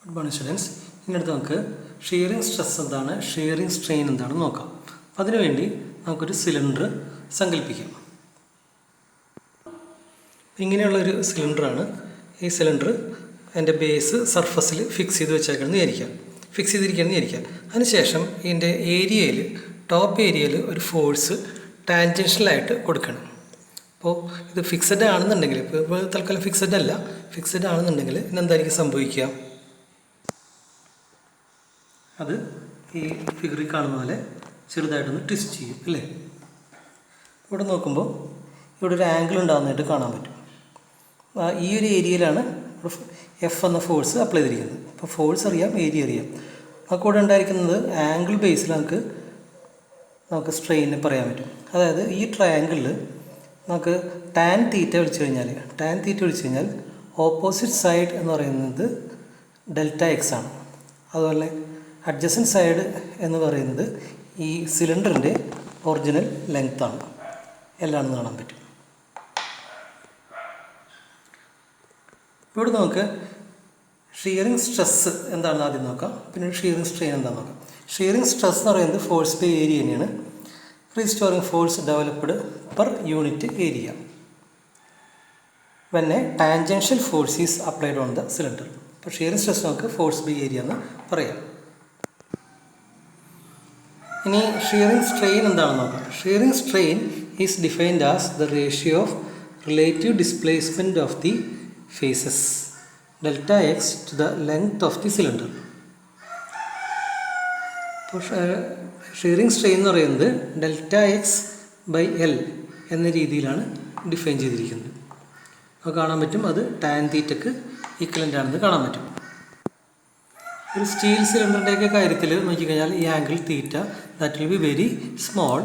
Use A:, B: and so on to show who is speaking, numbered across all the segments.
A: Good morning students. ഇന്നത്തെ നമുക്ക് shearing stress എന്താണ്, ഷിയറിംഗ് സ്ട്രെയിൻ എന്താണെന്ന് നോക്കാം. അതിനുവേണ്ടി നമുക്കൊരു സിലിണ്ടർ സങ്കല്പിക്കാം. ഇങ്ങനെയുള്ളൊരു സിലിണ്ടറാണ്. ഈ സിലിണ്ടർ അതിൻ്റെ ബേസ് സർഫസിൽ ഫിക്സ് ചെയ്ത് വെച്ചേക്കണമെന്ന് വിചാരിക്കാം. അതിനുശേഷം ഇതിൻ്റെ ഏരിയയിൽ ടോപ്പ് ഏരിയയിൽ ഒരു ഫോഴ്സ് ടാൻജൻഷ്യലായിട്ട് കൊടുക്കണം. അപ്പോൾ ഇത് ഫിക്സഡ് ആണെന്നുണ്ടെങ്കിൽ, ഇപ്പോൾ തൽക്കാലം ഫിക്സഡ് അല്ല, ഫിക്സഡ് ആണെന്നുണ്ടെങ്കിൽ ഇന്നെന്തായിരിക്കും സംഭവിക്കുക? അത് ഈ ഫിഗറിൽ കാണുന്ന പോലെ ചെറുതായിട്ടൊന്ന് ട്വിസ്റ്റ് ചെയ്യും അല്ലേ. ഇവിടെ നോക്കുമ്പോൾ ഇവിടെ ഒരു ആംഗിൾ ഉണ്ടാകുന്നതായിട്ട് കാണാൻ പറ്റും. ഈ ഒരു ഏരിയയിലാണ് എഫ് എന്ന ഫോഴ്സ് അപ്ലൈ ചെയ്തിരിക്കുന്നത്. അപ്പോൾ ഫോഴ്സ് അറിയാം, ഏരിയ അറിയാം. നമുക്ക് ഇവിടെ ഉണ്ടായിരിക്കുന്നത് ആംഗിൾ ബേസിൽ നമുക്ക് സ്ട്രെയിന് പറയാൻ പറ്റും. അതായത് ഈ ട്രയാങ്കിളിൽ നമുക്ക് ടാൻ തീറ്റ വിളിച്ചു കഴിഞ്ഞാൽ ഓപ്പോസിറ്റ് സൈഡ് എന്ന് പറയുന്നത് ഡെൽറ്റ എക്സ് ആണ്. അതുപോലെ അഡ്ജസൻറ്റ് സൈഡ് എന്ന് പറയുന്നത് ഈ സിലിണ്ടറിൻ്റെ ഒറിജിനൽ ലെങ്ത്താണ്. എല്ലാണെന്ന് കാണാൻ പറ്റും. ഇവിടെ നമുക്ക് ഷിയറിംഗ് സ്ട്രെസ് എന്താണെന്ന് ആദ്യം നോക്കാം, പിന്നെ ഷിയറിംഗ് സ്ട്രെയിൻ എന്താണെന്ന് നോക്കാം. ഷിയറിംഗ് സ്ട്രെസ് എന്ന് പറയുന്നത് ഫോഴ്സ് ബൈ ഏരിയ തന്നെയാണ്. Restoring force developed per unit area when a tangential force is applied on the cylinder. അപ്പോൾ ഷിയറിംഗ് സ്ട്രെസ് നമുക്ക് ഫോഴ്സ് ബൈ ഏരിയ എന്ന് പറയാം. ഇനി ഷിയറിംഗ് സ്ട്രെയിൻ എന്താണെന്ന് നോക്കാം. Shearing strain is defined as the ratio of relative displacement of the faces delta x to the length of the cylinder. അപ്പോൾ shearing strain എന്ന് പറയുന്നത് ഡെൽറ്റ എക്സ് ബൈ എൽ എന്ന രീതിയിലാണ് ഡിഫൈൻ ചെയ്തിരിക്കുന്നത്. അത് കാണാൻ പറ്റും. അത് ടാൻ തീറ്റക്ക് ഈക്വലൻ്റ് ആണെന്ന് കാണാൻ പറ്റും. ഒരു സ്റ്റീൽ സിലിണ്ടറിൻ്റെയൊക്കെ കാര്യത്തിൽ നോക്കിക്കഴിഞ്ഞാൽ ഈ angle theta that will be very small.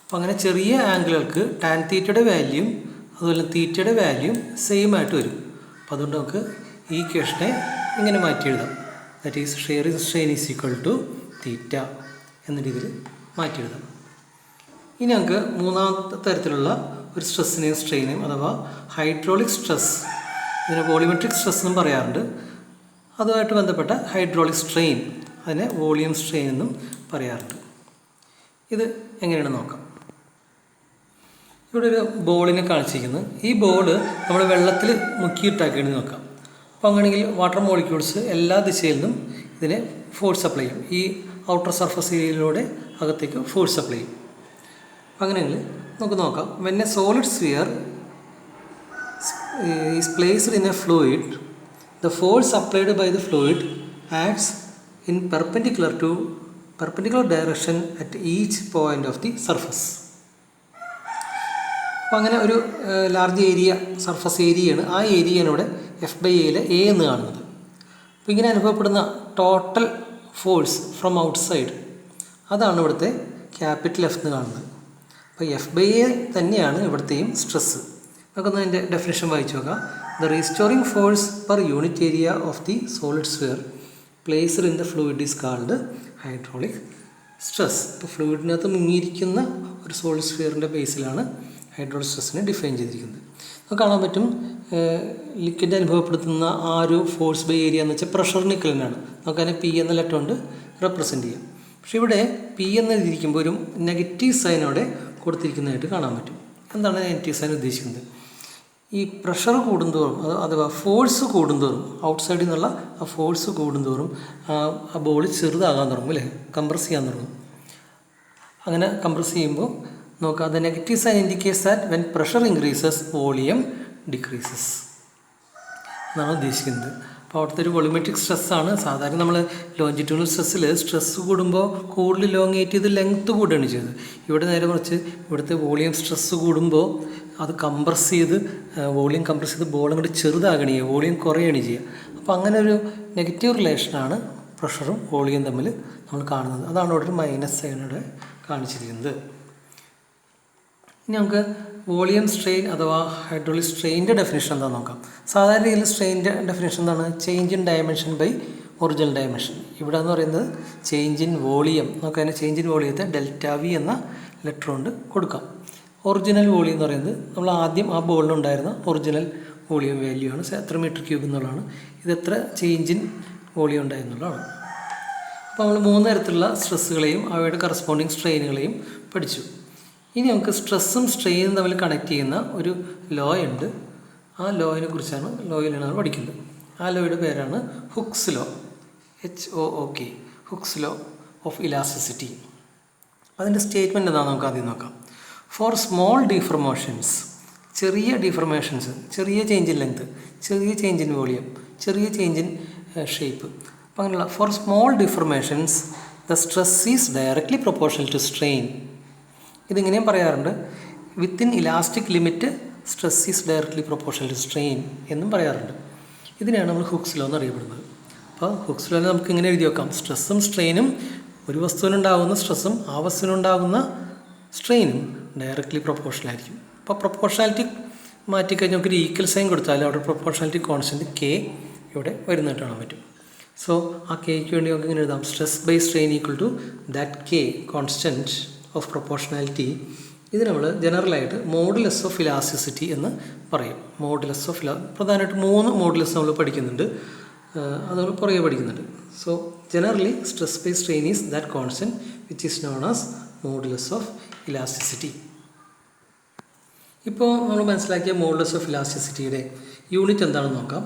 A: അപ്പോൾ അങ്ങനെ ചെറിയ ആംഗിളുകൾക്ക് ടാൻ തീറ്റയുടെ വാല്യൂം അതുപോലെ തീറ്റയുടെ വാല്യൂം സെയിം ആയിട്ട് വരും. അപ്പോൾ അതുകൊണ്ട് നമുക്ക് ഈ ഇക്വേഷനെ ഇങ്ങനെ മാറ്റി എഴുതാം. That is shearing strain is equal to theta എന്ന രീതിയിൽ മാറ്റി എഴുതാം. ഇനി നമുക്ക് മൂന്നാമത്തെ തരത്തിലുള്ള ഒരു സ്ട്രെസ്സിനെയും സ്ട്രെയിനെയും അഥവാ ഹൈഡ്രോളിക് സ്ട്രെസ്, ഇതിനെ വോളിമെട്രിക് സ്ട്രെസ് എന്നും പറയാറുണ്ട്. അതുമായിട്ട് ബന്ധപ്പെട്ട ഹൈഡ്രോളിക് സ്ട്രെയിൻ, അതിനെ വോളിയം സ്ട്രെയിൻ എന്നും പറയാറുണ്ട്. ഇത് എങ്ങനെയാണ് നോക്കാം. ഇവിടെ ഒരു ബോളിനെ കാണിച്ചിരിക്കുന്നത്. ഈ ബോള് നമ്മൾ വെള്ളത്തിൽ മുക്കിയിട്ടാക്കിയാണ് നോക്കാം. അപ്പോൾ അങ്ങനെയെങ്കിൽ വാട്ടർ മോളിക്യൂൾസ് എല്ലാ ദിശയിൽ നിന്നും ഇതിനെ ഫോഴ്സ് അപ്ലൈ ചെയ്യും. ഈ ഔട്ടർ സർഫസ് ഏരിയയിലൂടെ അകത്തേക്ക് ഫോഴ്സ് അപ്ലൈ ചെയ്യും. അപ്പോൾ അങ്ങനെയെങ്കിൽ നമുക്ക് നോക്കാം. When A solid sphere is placed in A fluid, the force applied by the fluid acts in perpendicular direction at each point of the surface. അപ്പോൾ അങ്ങനെ ഒരു ലാർജ് ഏരിയ, സർഫസ് ഏരിയയാണ്. ആ ഏരിയയാണ് എഫ് ബൈ എയിലെ എ എന്ന് കാണുന്നത്. അപ്പോൾ ഇങ്ങനെ അനുഭവപ്പെടുന്ന ടോട്ടൽ ഫോഴ്സ് ഫ്രം ഔട്ട്സൈഡ്, അതാണ് ഇവിടുത്തെ ക്യാപിറ്റൽ എഫ് എന്ന് കാണുന്നത്. അപ്പോൾ എഫ് ബൈ എ തന്നെയാണ് ഇവിടുത്തെയും സ്ട്രെസ്സ്. നമുക്കൊന്ന് അതിൻ്റെ ഡെഫിനിഷൻ വായിച്ചു നോക്കാം. The restoring force per unit area of the solid sphere placed in the fluid is called hydraulic stress. ഇപ്പോൾ ഫ്ലൂയിഡിനകത്ത് മുങ്ങിയിരിക്കുന്ന ഒരു സോളിഡ് സ്ഫിയറിൻ്റെ ബേസിലാണ് ഹൈഡ്രോളിക് സ്ട്രെസ്സിനെ ഡിഫൈൻ ചെയ്തിരിക്കുന്നത്. നമുക്ക് കാണാൻ പറ്റും ലിക്വിഡ് അനുഭവപ്പെടുത്തുന്ന ആ ഒരു ഫോഴ്സ് ബൈ ഏരിയ എന്ന് വെച്ചാൽ പ്രഷറിന് ഇക്വലൻ്റാണ്. നമുക്കതിനെ പി എന്ന ലെറ്റർ കൊണ്ട് റെപ്രസെൻറ്റ് ചെയ്യാം. പക്ഷേ ഇവിടെ പി എന്ന് എഴുതിയിരിക്കുമ്പോൾ ഒരു നെഗറ്റീവ് സൈനോടെ കൊടുത്തിരിക്കുന്നതായിട്ട് കാണാൻ പറ്റും. എന്താണ് നെഗറ്റീവ് സൈൻ ഉദ്ദേശിക്കുന്നത്? ഈ പ്രഷർ കൂടുന്തോറും, അഥവാ ഫോഴ്സ് കൂടുന്തോറും, ഔട്ട്സൈഡിൽ നിന്നുള്ള ആ ഫോഴ്സ് കൂടുന്തോറും ആ ബോൾ ചെറുതാകാൻ തുടങ്ങും അല്ലേ, കംപ്രസ് ചെയ്യാൻ തുടങ്ങും. അങ്ങനെ കംപ്രസ് ചെയ്യുമ്പോൾ നോക്കുക, the negative sign indicates that when pressure increases volume decreases എന്നാണ് ഉദ്ദേശിക്കുന്നത്. അപ്പോൾ അവിടുത്തെ ഒരു വോളിമെട്രിക് സ്ട്രെസ്സാണ്. സാധാരണ നമ്മൾ ലോഞ്ചിറ്റ്യൂണൽ സ്ട്രെസ്സിൽ സ്ട്രെസ്സ് കൂടുമ്പോൾ കൂടുതൽ ലോങ്ങേറ്റ് ചെയ്ത് ലെങ്ത്ത് കൂടുകയാണ് ചെയ്തത്. ഇവിടെ നേരെ കുറച്ച് ഇവിടുത്തെ വോളിയം സ്ട്രെസ്സ് കൂടുമ്പോൾ അത് കംപ്രസ് ചെയ്ത് വോളിയം കംപ്രസ് ചെയ്ത് ബോൾ അങ്ങോട്ട് ചെറുതാകണേ ചെയ്യുക, വോളിയം കുറയാണ് ചെയ്യുക. അപ്പോൾ അങ്ങനെ ഒരു നെഗറ്റീവ് റിലേഷനാണ് പ്രഷറും വോളിയം തമ്മിൽ നമ്മൾ കാണുന്നത്. അതാണ് ഇവിടെ ഒരു മൈനസ് സൈനോടെ കാണിച്ചിരിക്കുന്നത്. ഇനി നമുക്ക് വോളിയം സ്ട്രെയിൻ അഥവാ ഹൈഡ്രോളിക് സ്ട്രെയിൻ്റെ ഡെഫിനേഷൻ എന്താണെന്ന് നോക്കാം. സാധാരണ രീതിയിൽ സ്ട്രെയിൻ്റെ ഡെഫിനേഷൻ എന്താണ്? Change in dimension by original dimension. ഇവിടെ എന്ന് പറയുന്നത് ചേഞ്ച് ഇൻ വോളിയം. നമുക്ക് അതിനെ ചേഞ്ച് ഇൻ വോളിയത്തെ ഡെൽറ്റ വി എന്ന ലെറ്റർ കൊണ്ട് കൊടുക്കാം. ഒറിജിനൽ വോളിയം എന്ന് പറയുന്നത് നമ്മൾ ആദ്യം ആ ബോളിലുണ്ടായിരുന്ന ഒറിജിനൽ വോളിയം വാല്യൂ ആണ്. എത്ര മീറ്റർ ക്യൂബ് എന്നുള്ളതാണ്. ഇത് എത്ര ചേഞ്ച് ഇൻ വോളിയം ഉണ്ടായെന്നുള്ളതാണ്. അപ്പോൾ നമ്മൾ 3 തരത്തിലുള്ള സ്ട്രെസ്സുകളെയും അവയുടെ കറസ്പോണ്ടിങ് സ്ട്രെയിനുകളെയും പഠിച്ചു. ഇനി നമുക്ക് സ്ട്രെസ്സും സ്ട്രെയിനും തമ്മിൽ കണക്ട് ചെയ്യുന്ന ഒരു ലോ ഉണ്ട്. ആ ലോയിനെ കുറിച്ചാണ് നമ്മൾ പഠിക്കുന്നത്. ആ ലോയുടെ പേരാണ് hooks law, HOOK, hooks law of elasticity. അതിൻ്റെ സ്റ്റേറ്റ്മെൻറ്റ് എന്താണെന്ന് നമുക്ക് ആദ്യം നോക്കാം. ഫോർ സ്മോൾ ഡിഫർമേഷൻസ്, ചെറിയ ഡിഫർമേഷൻസ്, ചെറിയ ചേഞ്ച് ഇൻ ലെങ്ത്, ചെറിയ ചേഞ്ച് ഇൻ വോളിയം, ചെറിയ ചേഞ്ച് ഇൻ ഷേപ്പ്, അപ്പോൾ അങ്ങനെയുള്ള for small deformations the stress is directly proportional to strain. ഇതിങ്ങനെയും പറയാറുണ്ട്. Within elastic limit stress is directly proportional to strain എന്നും പറയാറുണ്ട്. ഇതിനെയാണ് നമ്മൾ ഹുക്സ് ലോ എന്ന് അറിയപ്പെടുന്നത്. അപ്പോൾ ഹുക്സ് ലോനെ നമുക്ക് ഇങ്ങനെ എഴുതി വെക്കാം. സ്ട്രെസ്സും സ്ട്രെയിനും, ഒരു വസ്തുവിനുണ്ടാകുന്ന സ്ട്രെസ്സും ആ വസ്തുവിനുണ്ടാകുന്ന സ്ട്രെയിനും ഡയറക്ട്ലി പ്രൊപ്പോർഷണൽ ആയിരിക്കും. അപ്പോൾ പ്രൊപ്പോർഷണാലിറ്റി മാറ്റിക്കഴിഞ്ഞാൽ നമുക്കൊരു ഈക്വൽ സൈൻ കൊടുത്താൽ അവിടെ പ്രൊപ്പോർഷണാലിറ്റി കോൺസ്റ്റൻറ്റ് K ഇവിടെ വരുന്നതായിട്ട് കാണാൻ പറ്റും. സോ ആ Kയ്ക്ക് വേണ്ടി നമുക്ക് ഇങ്ങനെ എഴുതാം. Stress by strain equal to that K constant of proportionality. ഇത് നമ്മൾ ജനറലായിട്ട് മോഡുലസ് ഓഫ് ഇലാസ്റ്റിസിറ്റി എന്ന് പറയും. മോഡുലസ് ഓഫ് പ്രധാനമായിട്ട് 3 മോഡുലസ് നമ്മൾ പഠിക്കുന്നുണ്ട്, അത് നമ്മൾ പുറകെ പഠിക്കുന്നുണ്ട്. So generally stress by strain is that constant which is known as modulus of elasticity. ഇപ്പോൾ നമ്മൾ മനസ്സിലാക്കിയ മോഡുലസ് ഓഫ് ഇലാസ്റ്റിസിറ്റിയുടെ യൂണിറ്റ് എന്താണെന്ന് നോക്കാം.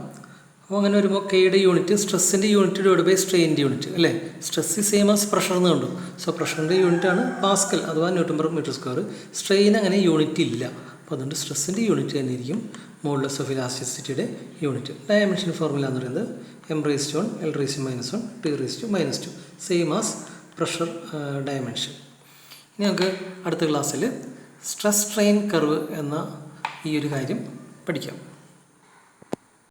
A: അപ്പോൾ അങ്ങനെ വരുമ്പോൾ Kയുടെ യൂണിറ്റ് സ്ട്രെസ്സിൻ്റെ യൂണിറ്റ് ഡിവൈഡ് ബൈ സ്ട്രെയിനിൻ്റെ യൂണിറ്റ് അല്ലേ. സ്ട്രെസ് സെയിം ആസ് പ്രഷർ എന്ന് കണ്ടു. സോ പ്രഷറിൻ്റെ യൂണിറ്റ് ആണ് പാസ്കൽ അഥവാ Nm/m². സ്ട്രെയിൻ അങ്ങനെ യൂണിറ്റ് ഇല്ല. അപ്പോൾ അതുകൊണ്ട് സ്ട്രെസ്സിൻ്റെ യൂണിറ്റ് തന്നെ ആയിരിക്കും മോഡുലസ് ഓഫ് ഇലാസ്റ്റിസിറ്റിയുടെ യൂണിറ്റ്. ഡയമെൻഷൻ ഫോർമുല എന്ന് പറയുന്നത് m⁻⁴, l⁻⁻⁴, t⁻², same as pressure dimension. ഇനി നമുക്ക് അടുത്ത ക്ലാസ്സിൽ സ്ട്രെസ് സ്ട്രെയിൻ കർവ് എന്ന ഈ ഒരു കാര്യം പഠിക്കാം.